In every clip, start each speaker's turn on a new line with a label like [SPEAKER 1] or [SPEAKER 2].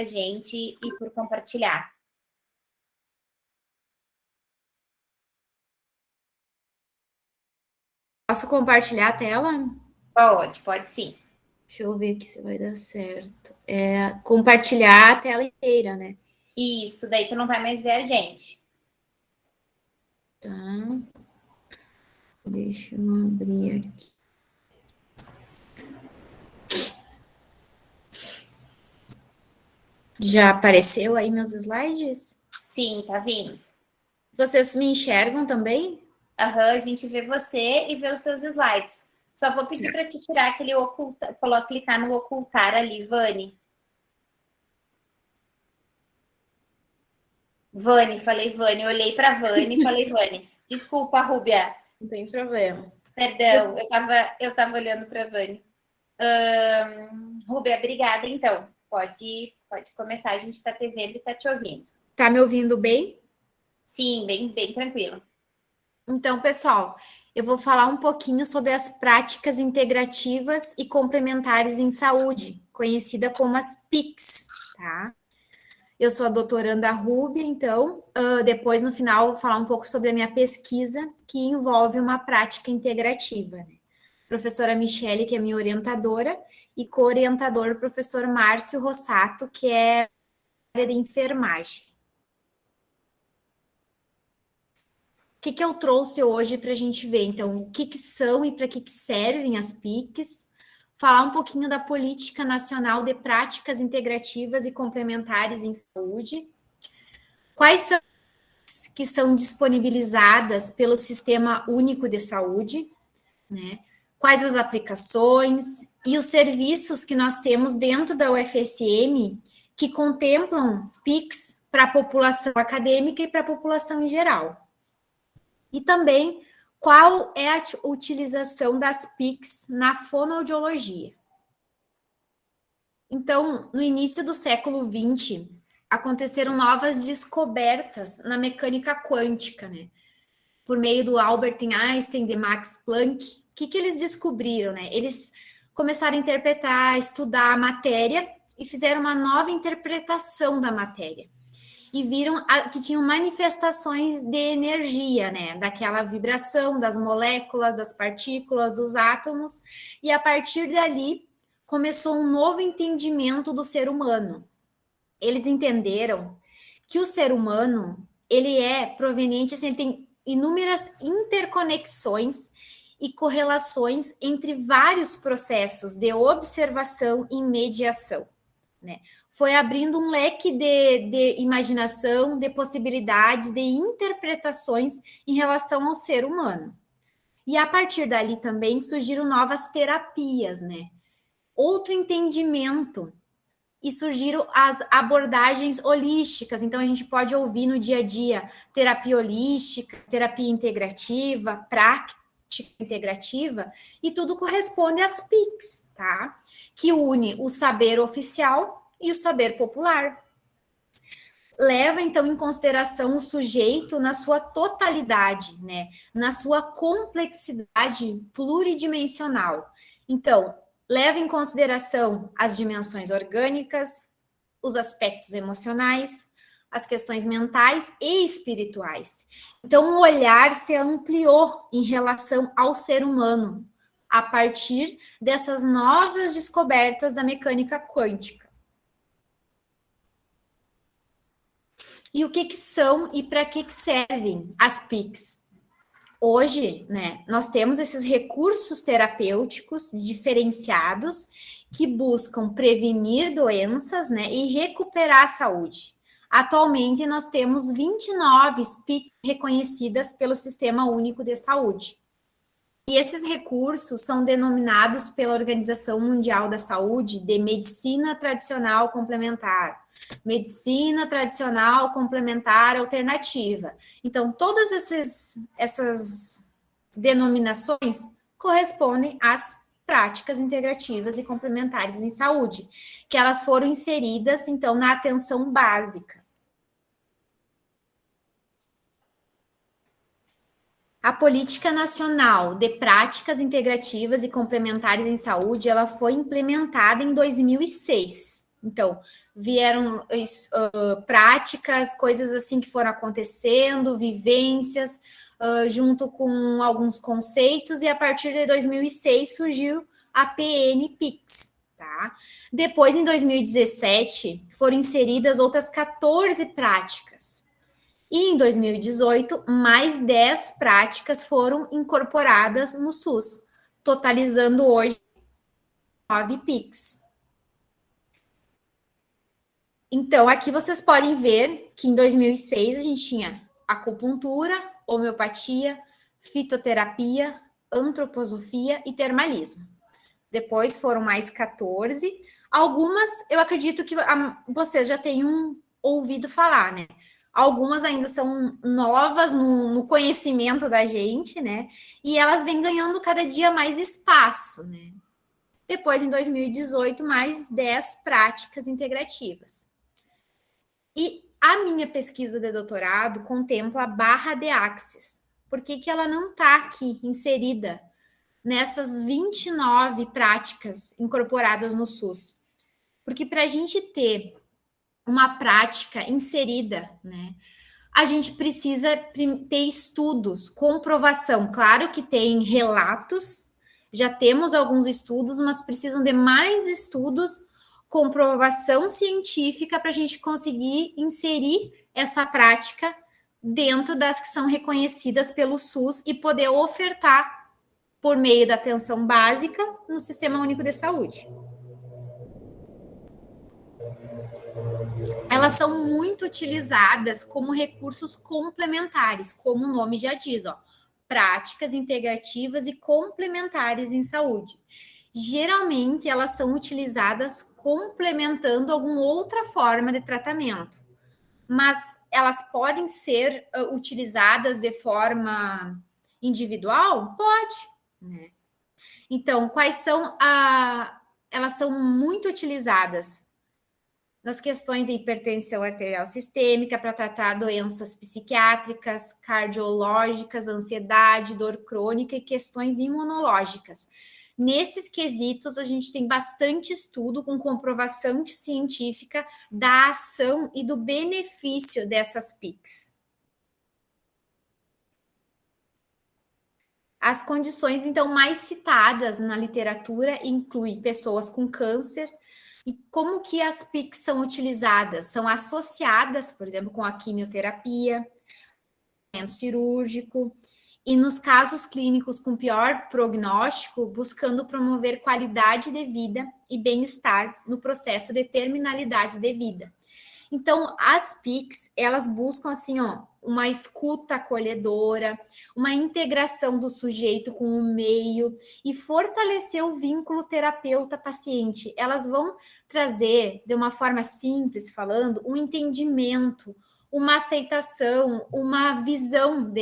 [SPEAKER 1] a gente e por compartilhar.
[SPEAKER 2] Posso compartilhar a tela?
[SPEAKER 1] Pode sim.
[SPEAKER 2] Deixa eu ver aqui se vai dar certo. Compartilhar a tela inteira, né?
[SPEAKER 1] Isso, daí tu não vai mais ver a gente.
[SPEAKER 2] Tá. Deixa eu abrir aqui. Já apareceu aí meus slides?
[SPEAKER 1] Sim, tá vindo.
[SPEAKER 2] Vocês me enxergam também?
[SPEAKER 1] A gente vê você e vê os seus slides. Só vou pedir para te tirar aquele ocultar, clicar no ocultar ali, Vani. Falei Vani, olhei para Vani e falei Vani. Desculpa, Rúbia.
[SPEAKER 2] Não tem problema.
[SPEAKER 1] Perdão, eu tava olhando para Vani. Rúbia, obrigada então. Pode começar, a gente está te vendo e está te ouvindo.
[SPEAKER 2] Tá me ouvindo bem?
[SPEAKER 1] Sim, bem tranquilo.
[SPEAKER 2] Então, pessoal, eu vou falar um pouquinho sobre as práticas integrativas e complementares em saúde, conhecida como as PICs, tá? Eu sou a doutoranda Rúbia, então, depois no final eu vou falar um pouco sobre a minha pesquisa, que envolve uma prática integrativa, né? Professora Michele, que é minha orientadora, e co-orientador, professor Márcio Rossato, que é área de enfermagem. O que eu trouxe hoje para a gente ver? Então, o que são e para que servem as PICs? Falar um pouquinho da Política Nacional de Práticas Integrativas e Complementares em Saúde. Quais são as que são disponibilizadas pelo Sistema Único de Saúde, né? Quais as aplicações e os serviços que nós temos dentro da UFSM que contemplam PICs para a população acadêmica e para a população em geral. E também qual é a utilização das PICs na fonoaudiologia. Então, no início do século XX, aconteceram novas descobertas na mecânica quântica, né? Por meio do Albert Einstein, de Max Planck. O que eles descobriram, né? Eles começaram a interpretar, estudar a matéria e fizeram uma nova interpretação da matéria. E viram que tinham manifestações de energia, né? Daquela vibração das moléculas, das partículas, dos átomos. E a partir dali, começou um novo entendimento do ser humano. Eles entenderam que o ser humano, ele é proveniente, assim, ele tem inúmeras interconexões e correlações entre vários processos de observação e mediação, né? Foi abrindo um leque de imaginação, de possibilidades, de interpretações em relação ao ser humano. E a partir dali também surgiram novas terapias, né? Outro entendimento, e surgiram as abordagens holísticas. Então, a gente pode ouvir no dia a dia terapia holística, terapia integrativa, prática integrativa, e tudo corresponde às PICs, tá? Que une o saber oficial e o saber popular. Leva, então, em consideração o sujeito na sua totalidade, né? Na sua complexidade pluridimensional. Então, leva em consideração as dimensões orgânicas, os aspectos emocionais, as questões mentais e espirituais. Então, o olhar se ampliou em relação ao ser humano a partir dessas novas descobertas da mecânica quântica. E o que são e para que servem as PICs? Hoje, né, nós temos esses recursos terapêuticos diferenciados que buscam prevenir doenças, né, e recuperar a saúde. Atualmente, nós temos 29 PICs reconhecidas pelo Sistema Único de Saúde. E esses recursos são denominados pela Organização Mundial da Saúde de medicina tradicional complementar, medicina tradicional complementar alternativa. Então, todas essas denominações correspondem às práticas integrativas e complementares em saúde, que elas foram inseridas, então, na atenção básica. A Política Nacional de Práticas Integrativas e Complementares em Saúde, ela foi implementada em 2006. Então, vieram práticas, coisas assim que foram acontecendo, vivências, junto com alguns conceitos, e a partir de 2006 surgiu a PNPix, tá? Depois, em 2017, foram inseridas outras 14 práticas. E em 2018, mais 10 práticas foram incorporadas no SUS, totalizando hoje 9 PICs. Então, aqui vocês podem ver que em 2006 a gente tinha acupuntura, homeopatia, fitoterapia, antroposofia e termalismo. Depois foram mais 14. Algumas, eu acredito que vocês já tenham ouvido falar, né? Algumas ainda são novas no conhecimento da gente, né? E elas vêm ganhando cada dia mais espaço, né? Depois, em 2018, mais 10 práticas integrativas. E a minha pesquisa de doutorado contempla a barra de axis. Por que ela não está aqui inserida nessas 29 práticas incorporadas no SUS? Porque para a gente ter uma prática inserida, né, a gente precisa ter estudos, comprovação. Claro que tem relatos, já temos alguns estudos, mas precisam de mais estudos, comprovação científica para a gente conseguir inserir essa prática dentro das que são reconhecidas pelo SUS e poder ofertar por meio da atenção básica no Sistema Único de Saúde. Elas são muito utilizadas como recursos complementares, como o nome já diz, ó, práticas integrativas e complementares em saúde. Geralmente, elas são utilizadas complementando alguma outra forma de tratamento, mas elas podem ser utilizadas de forma individual? Pode, né? Então, quais são elas são muito utilizadas nas questões de hipertensão arterial sistêmica, para tratar doenças psiquiátricas, cardiológicas, ansiedade, dor crônica e questões imunológicas. Nesses quesitos, a gente tem bastante estudo com comprovação científica da ação e do benefício dessas PICs. As condições, então, mais citadas na literatura incluem pessoas com câncer. E como que as PICs são utilizadas? São associadas, por exemplo, com a quimioterapia, tratamento cirúrgico, e nos casos clínicos com pior prognóstico, buscando promover qualidade de vida e bem-estar no processo de terminalidade de vida. Então, as PICs, elas buscam, assim, ó, uma escuta acolhedora, uma integração do sujeito com o meio e fortalecer o vínculo terapeuta-paciente. Elas vão trazer, de uma forma simples falando, um entendimento, uma aceitação, uma visão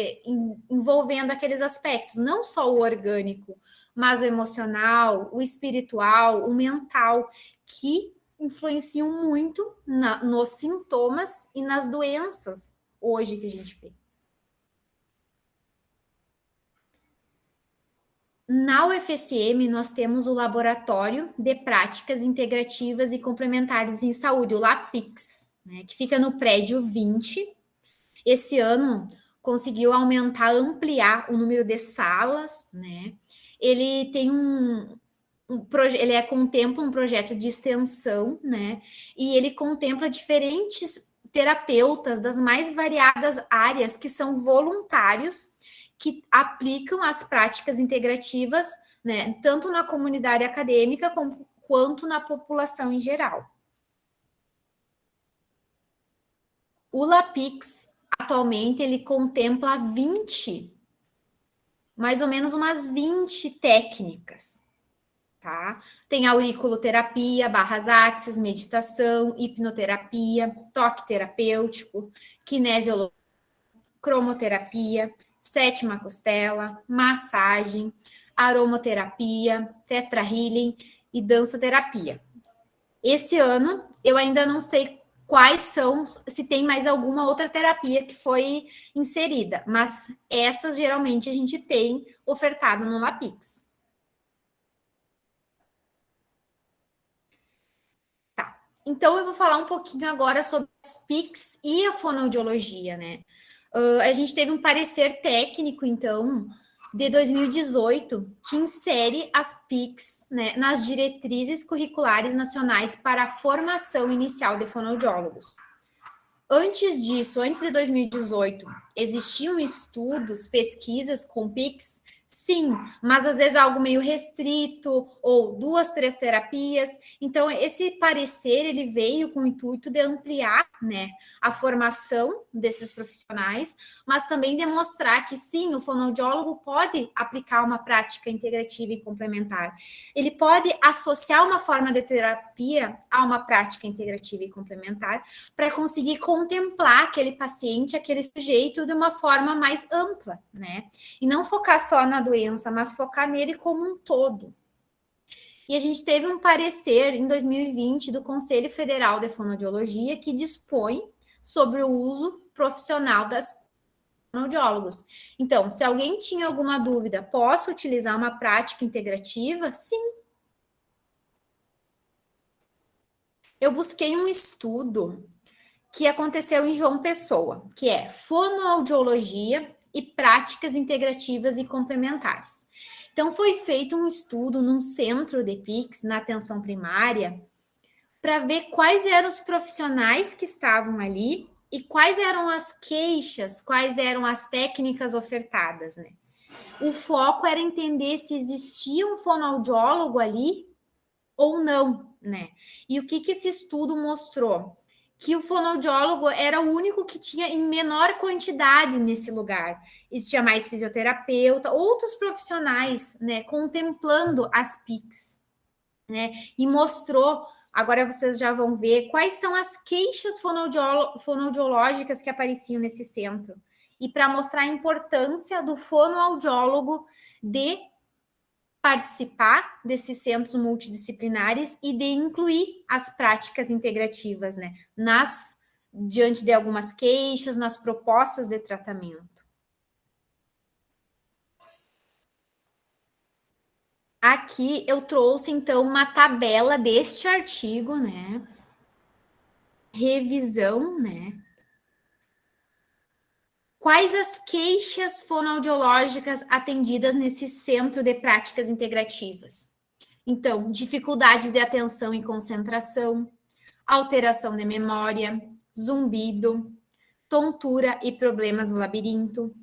[SPEAKER 2] envolvendo aqueles aspectos, não só o orgânico, mas o emocional, o espiritual, o mental, que influenciam muito nos sintomas e nas doenças hoje que a gente vê. Na UFSM, nós temos o Laboratório de Práticas Integrativas e Complementares em Saúde, o LAPIX, né, que fica no prédio 20. Esse ano conseguiu aumentar, ampliar o número de salas, né? Ele tem ele contempla um projeto de extensão, né? E ele contempla diferentes terapeutas das mais variadas áreas que são voluntários que aplicam as práticas integrativas, né? Tanto na comunidade acadêmica quanto na população em geral. O LAPIX atualmente ele contempla mais ou menos umas 20 técnicas. Tá? Tem auriculoterapia, barras axis, meditação, hipnoterapia, toque terapêutico, kinesiologia, cromoterapia, sétima costela, massagem, aromaterapia, tetra healing e dança terapia. Esse ano eu ainda não sei quais são, se tem mais alguma outra terapia que foi inserida, mas essas geralmente a gente tem ofertado no LAPIX. Então, eu vou falar um pouquinho agora sobre as PICs e a fonoaudiologia, né? A gente teve um parecer técnico, então, de 2018, que insere as PICs, né, nas diretrizes curriculares nacionais para a formação inicial de fonoaudiólogos. Antes disso, antes de 2018, existiam estudos, pesquisas com PICs? Sim, mas às vezes algo meio restrito, ou 2, 3 terapias. Então, esse parecer, ele veio com o intuito de ampliar, né, a formação desses profissionais, mas também demonstrar que, sim, o fonoaudiólogo pode aplicar uma prática integrativa e complementar. Ele pode associar uma forma de terapia a uma prática integrativa e complementar, para conseguir contemplar aquele paciente, aquele sujeito de uma forma mais ampla, né? E não focar só na doença, mas focar nele como um todo. E a gente teve um parecer em 2020 do Conselho Federal de Fonoaudiologia que dispõe sobre o uso profissional das fonoaudiólogos. Então, se alguém tinha alguma dúvida, posso utilizar uma prática integrativa? Sim. Eu busquei um estudo que aconteceu em João Pessoa, que é fonoaudiologia e práticas integrativas e complementares. Então, foi feito um estudo num centro de PICs, na atenção primária, para ver quais eram os profissionais que estavam ali e quais eram as queixas, quais eram as técnicas ofertadas, né? O foco era entender se existia um fonoaudiólogo ali ou não, né? E o que esse estudo mostrou? Que o fonoaudiólogo era o único que tinha em menor quantidade nesse lugar. Existia mais fisioterapeuta, outros profissionais, né, contemplando as PICs, né? E mostrou, agora vocês já vão ver, quais são as queixas fonoaudiológicas que apareciam nesse centro. E para mostrar a importância do fonoaudiólogo de participar desses centros multidisciplinares e de incluir as práticas integrativas, né, diante de algumas queixas, nas propostas de tratamento. Aqui eu trouxe, então, uma tabela deste artigo, né, revisão, né, quais as queixas fonoaudiológicas atendidas nesse centro de práticas integrativas? Então, dificuldade de atenção e concentração, alteração de memória, zumbido, tontura e problemas no labirinto,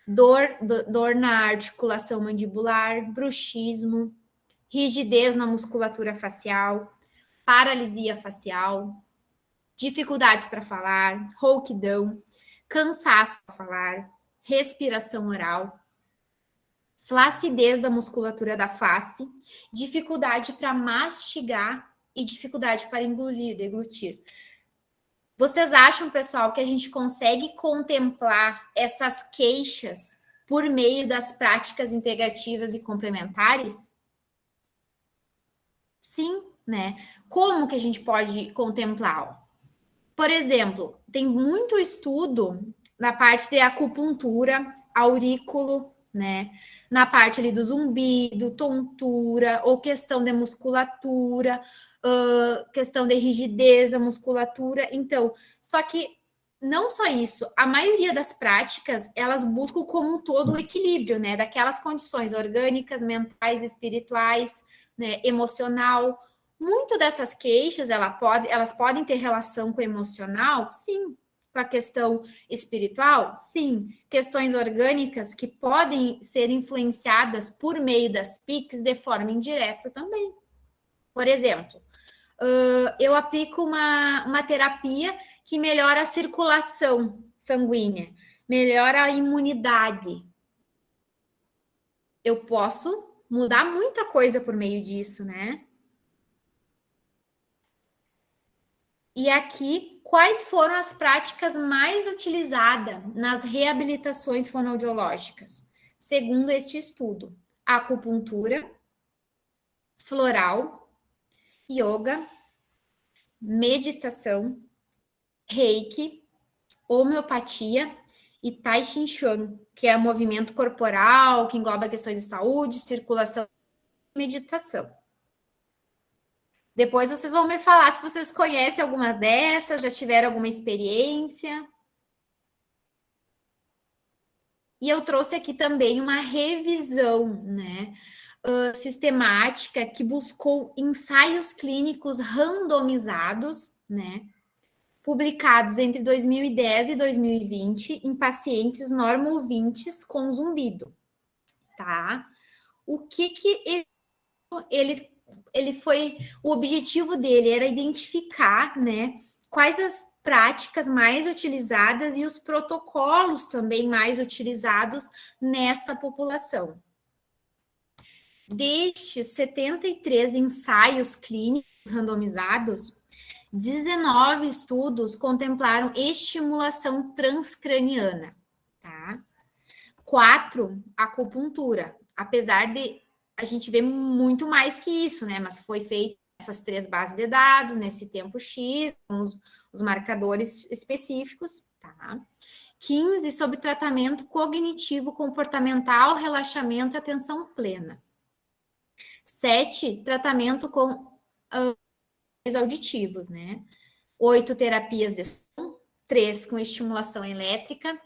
[SPEAKER 2] dor na articulação mandibular, bruxismo, rigidez na musculatura facial, paralisia facial, dificuldades para falar, rouquidão, cansaço para falar, respiração oral, flacidez da musculatura da face, dificuldade para mastigar e dificuldade para engolir, deglutir. Vocês acham, pessoal, que a gente consegue contemplar essas queixas por meio das práticas integrativas e complementares? Sim, né? Como que a gente pode contemplar? Por exemplo, tem muito estudo na parte de acupuntura, aurículo, né? Na parte ali do zumbido, tontura, ou questão de musculatura, questão de rigidez da musculatura. Então, só que não só isso, a maioria das práticas, elas buscam como um todo o equilíbrio, né? Daquelas condições orgânicas, mentais, espirituais, né? Emocional. Muito dessas queixas, elas podem ter relação com o emocional? Sim. Com a questão espiritual? Sim. Questões orgânicas que podem ser influenciadas por meio das PICs de forma indireta também. Por exemplo, eu aplico uma terapia que melhora a circulação sanguínea, melhora a imunidade. Eu posso mudar muita coisa por meio disso, né? E aqui, quais foram as práticas mais utilizadas nas reabilitações fonoaudiológicas? Segundo este estudo, acupuntura, floral, yoga, meditação, reiki, homeopatia e tai chi chuan, que é movimento corporal, que engloba questões de saúde, circulação e meditação. Depois vocês vão me falar se vocês conhecem alguma dessas, já tiveram alguma experiência. E eu trouxe aqui também uma revisão, né, sistemática que buscou ensaios clínicos randomizados, né, publicados entre 2010 e 2020 em pacientes normovintes com zumbido, tá? O que ele foi, o objetivo dele era identificar, né, quais as práticas mais utilizadas e os protocolos também mais utilizados nesta população. Destes 73 ensaios clínicos randomizados, 19 estudos contemplaram estimulação transcraniana, tá? 4, acupuntura, apesar de a gente ver muito mais que isso, né? Mas foi feito essas 3 bases de dados nesse tempo X, com os marcadores específicos, tá? 15 sobre tratamento cognitivo comportamental, relaxamento e atenção plena. 7, tratamento com auditivos, né? 8, terapias de som, 3 com estimulação elétrica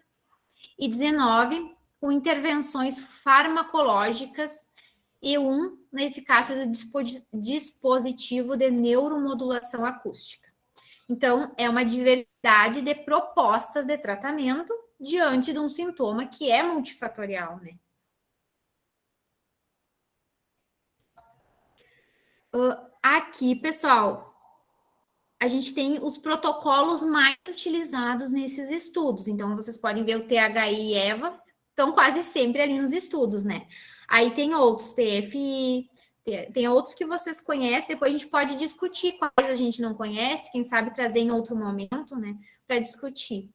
[SPEAKER 2] e 19 com intervenções farmacológicas e 1 na eficácia do dispositivo de neuromodulação acústica. Então, é uma diversidade de propostas de tratamento diante de um sintoma que é multifatorial, né? Aqui, pessoal, a gente tem os protocolos mais utilizados nesses estudos. Então, vocês podem ver o THI e EVA, estão quase sempre ali nos estudos, né? Aí tem outros, TFI, tem outros que vocês conhecem, depois a gente pode discutir quais a gente não conhece, quem sabe trazer em outro momento, né, para discutir.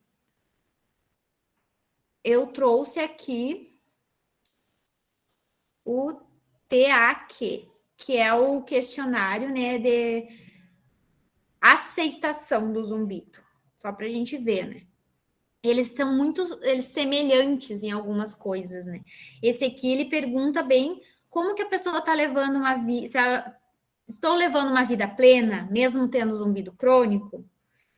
[SPEAKER 2] Eu trouxe aqui o TAQ, que é o questionário, né, de aceitação do zumbido, só para a gente ver, né? Eles são muito semelhantes em algumas coisas, né? Esse aqui, ele pergunta bem como que a pessoa está levando uma vida, se ela, estou levando uma vida plena, mesmo tendo zumbido crônico?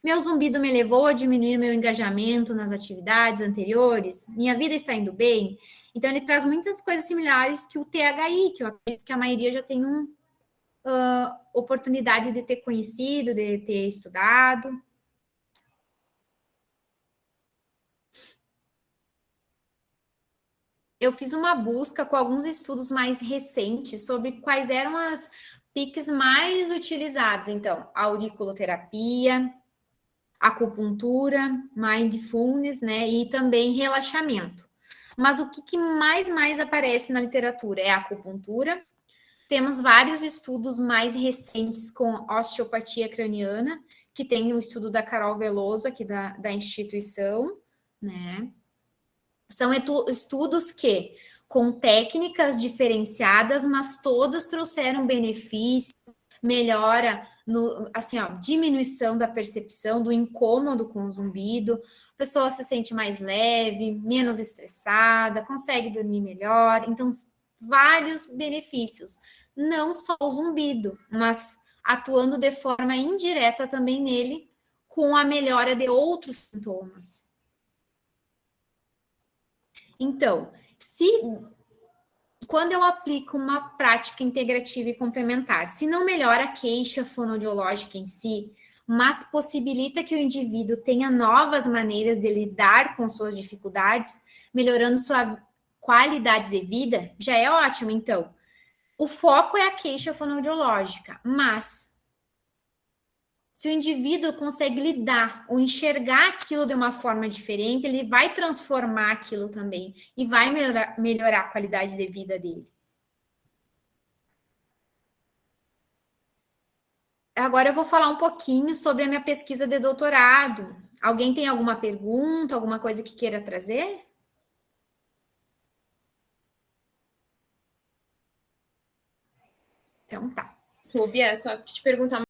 [SPEAKER 2] Meu zumbido me levou a diminuir meu engajamento nas atividades anteriores? Minha vida está indo bem? Então, ele traz muitas coisas similares que o THI, que eu acredito que a maioria já tem oportunidade de ter conhecido, de ter estudado. Eu fiz uma busca com alguns estudos mais recentes sobre quais eram as PICs mais utilizadas. Então, auriculoterapia, acupuntura, mindfulness, né, e também relaxamento. Mas o que mais aparece na literatura é a acupuntura. Temos vários estudos mais recentes com osteopatia craniana, que tem o estudo da Carol Veloso, aqui da instituição, né? São estudos que, com técnicas diferenciadas, mas todas trouxeram benefício, melhora, assim, ó, diminuição da percepção, do incômodo com o zumbido, a pessoa se sente mais leve, menos estressada, consegue dormir melhor, então, vários benefícios. Não só o zumbido, mas atuando de forma indireta também nele, com a melhora de outros sintomas. Então, quando eu aplico uma prática integrativa e complementar, se não melhora a queixa fonoaudiológica em si, mas possibilita que o indivíduo tenha novas maneiras de lidar com suas dificuldades, melhorando sua qualidade de vida, já é ótimo. Então, o foco é a queixa fonoaudiológica, mas se o indivíduo consegue lidar ou enxergar aquilo de uma forma diferente, ele vai transformar aquilo também e vai melhorar a qualidade de vida dele. Agora eu vou falar um pouquinho sobre a minha pesquisa de doutorado. Alguém tem alguma pergunta, alguma coisa que queira trazer? Então tá.
[SPEAKER 3] Rubia, só te perguntar